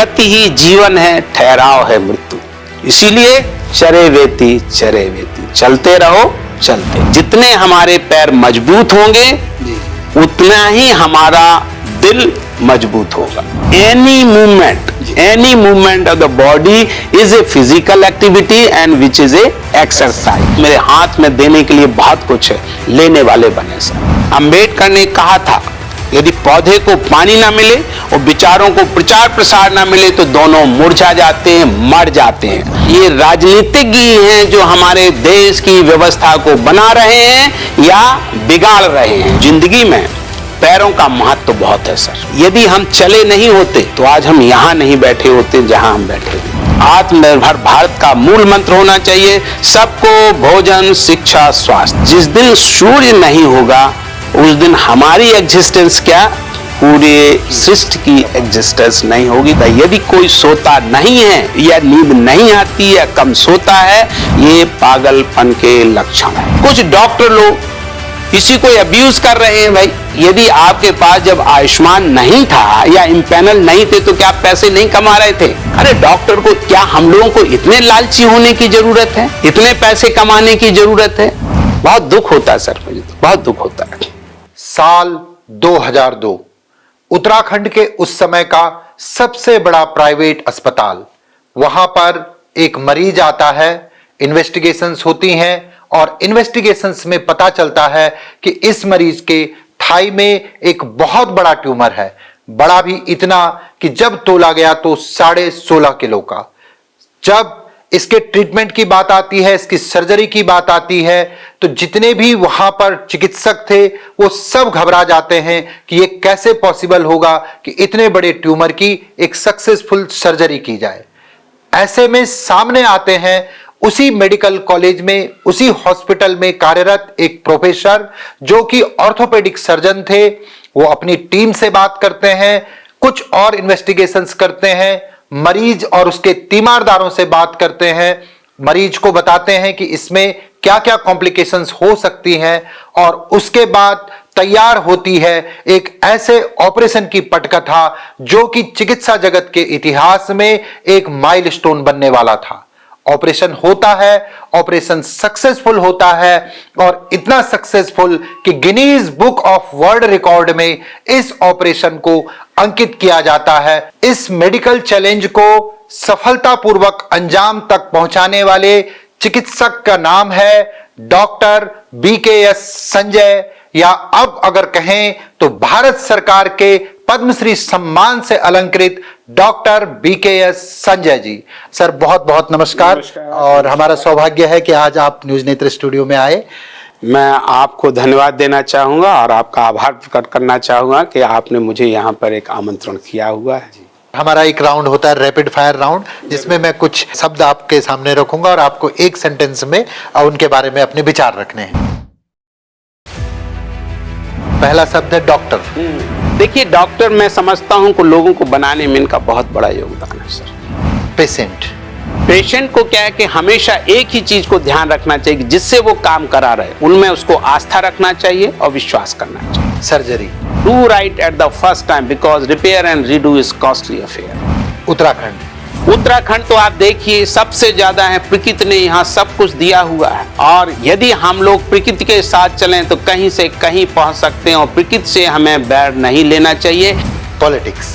गति ही जीवन है, ठहराव है मृत्यु। इसीलिए चरे वेती, चलते रहो चलते। जितने हमारे पैर मजबूत होंगे उतना ही हमारा दिल मजबूत होगा। Any movement of the body is a physical activity and which is a exercise. मेरे हाथ में देने के लिए बहुत कुछ है, लेने वाले बने सर। अम्बेडकर ने कहा था यदि पौधे को पानी ना मिले और विचारों को प्रचार प्रसार ना मिले तो दोनों मुरझा जाते हैं, मर जाते हैं। ये राजनीतिज्ञ हैं जो हमारे देश की व्यवस्था को बना रहे हैं या बिगाड़ रहे हैं। जिंदगी में पैरों का महत्व तो बहुत है सर। यदि हम चले नहीं होते तो आज हम यहाँ नहीं बैठे होते जहाँ हम बैठे हैं। आत्मनिर्भर भारत का मूल मंत्र होना चाहिए सबको भोजन, शिक्षा, स्वास्थ्य। जिस दिन सूर्य नहीं होगा उस दिन हमारी एग्जिस्टेंस क्या, पूरे सृष्टि की एग्जिस्टेंस नहीं होगी। यदि कोई सोता नहीं है या नींद नहीं आती या कम सोता है, ये पागलपन के लक्षण है। कुछ डॉक्टर लोग किसी को अब्यूज कर रहे हैं। भाई यदि आपके पास जब आयुष्मान नहीं था या इम्पैनल नहीं थे तो क्या आप पैसे नहीं कमा रहे थे? अरे डॉक्टर को क्या हम लोगों को इतने लालची होने की जरूरत है, इतने पैसे कमाने की जरूरत है? बहुत दुख होता है सर, मुझे तो बहुत दुख होता है। साल 2002 उत्तराखंड के उस समय का सबसे बड़ा प्राइवेट अस्पताल। वहां पर एक मरीज आता है, इन्वेस्टिगेशंस होती हैं और इन्वेस्टिगेशंस में पता चलता है कि इस मरीज के थाई में एक बहुत बड़ा ट्यूमर है। बड़ा भी इतना कि जब तोला गया तो 16.5 किलो का। जब इसके ट्रीटमेंट की बात आती है, इसकी सर्जरी की बात आती है, तो जितने भी वहां पर चिकित्सक थे वो सब घबरा जाते हैं कि ये कैसे पॉसिबल होगा कि इतने बड़े ट्यूमर की एक सक्सेसफुल सर्जरी की जाए। ऐसे में सामने आते हैं उसी मेडिकल कॉलेज में, उसी हॉस्पिटल में कार्यरत एक प्रोफेसर जो कि ऑर्थोपेडिक सर्जन थे। वो अपनी टीम से बात करते हैं, कुछ और इन्वेस्टिगेशंस करते हैं, मरीज और उसके तीमारदारों से बात करते हैं, मरीज को बताते हैं कि इसमें क्या क्या कॉम्प्लिकेशंस हो सकती हैं और उसके बाद तैयार होती है एक ऐसे ऑपरेशन की पटकथा जो कि चिकित्सा जगत के इतिहास में एक माइलस्टोन बनने वाला था। ऑपरेशन होता है, ऑपरेशन सक्सेसफुल होता है और इतना सक्सेसफुल कि Guinness book of world record में इस ऑपरेशन को अंकित किया जाता है। इस मेडिकल चैलेंज को सफलतापूर्वक अंजाम तक पहुंचाने वाले चिकित्सक का नाम है डॉक्टर BKS संजय, या अब अगर कहें तो भारत सरकार के पद्मश्री सम्मान से अलंकृत doctor BKS Sanjay ji. Sir बहुत बहुत नमस्कार। और हमारा सौभाग्य है कि आज आप न्यूज नेत्र स्टूडियो में आए। मैं आपको धन्यवाद देना चाहूंगा और आपका आभार प्रकट करना चाहूंगा कि आपने मुझे यहाँ पर एक आमंत्रण किया हुआ है। हमारा एक राउंड होता है रैपिड फायर राउंड, जिसमें मैं कुछ शब्द आपके सामने रखूंगा और आपको एक सेंटेंस में उनके बारे में अपने विचार रखने हैं। पहला शब्द है डॉक्टर। देखिए डॉक्टर मैं समझता हूं कि लोगों को बनाने में इनका बहुत बड़ा योगदान है सर। पेशेंट को क्या है कि हमेशा एक ही चीज को ध्यान रखना चाहिए, जिससे वो काम करा रहे उनमें उसको आस्था रखना चाहिए और विश्वास करना चाहिए। Surgery, do right at the first time because repair and redo is costly affair. Uttarakhand तो आप देखिए सबसे ज्यादा है, प्रकृति ने यहाँ सब कुछ दिया हुआ है और यदि हम लोग प्रकृति के साथ चलें तो कहीं से कहीं पहुंच सकते हैं और प्रकृति से हमें बैर नहीं लेना चाहिए। पॉलिटिक्स,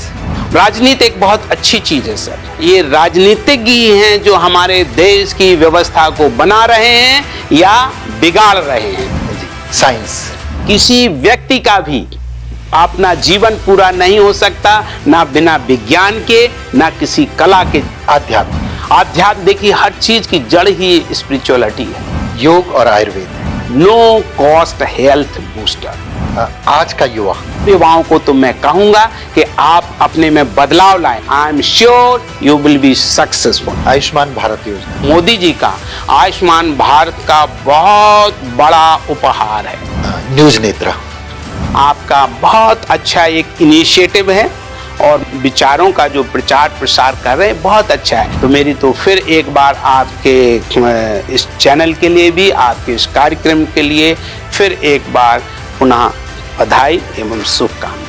राजनीति एक बहुत अच्छी चीज है सर। ये राजनीतिज्ञ हैं जो हमारे देश की व्यवस्था को बना रहे हैं या बिगाड़ रहे हैं। साइंस, किसी व्यक्ति का भी अपना जीवन पूरा नहीं हो सकता ना बिना विज्ञान के, ना किसी कला के। आध्यात्म देखिए हर चीज की जड़ ही स्पिरिचुअलिटी है। योग और Ayurveda, no cost health booster. आज का युवाओं को तो मैं कहूंगा कि आप अपने में बदलाव लाएं। I am sure you will be successful. Ayushman Bharat योजना, मोदी जी का आयुष्मान भारत का बहुत बड़ा उपहार है। न्यूज नेत्र, आपका बहुत अच्छा एक इनिशिएटिव है और विचारों का जो प्रचार प्रसार कर रहे हैं बहुत अच्छा है। तो मेरी तो फिर एक बार आपके इस चैनल के लिए भी, आपके इस कार्यक्रम के लिए फिर एक बार पुनः बधाई एवं शुभकामनाएं।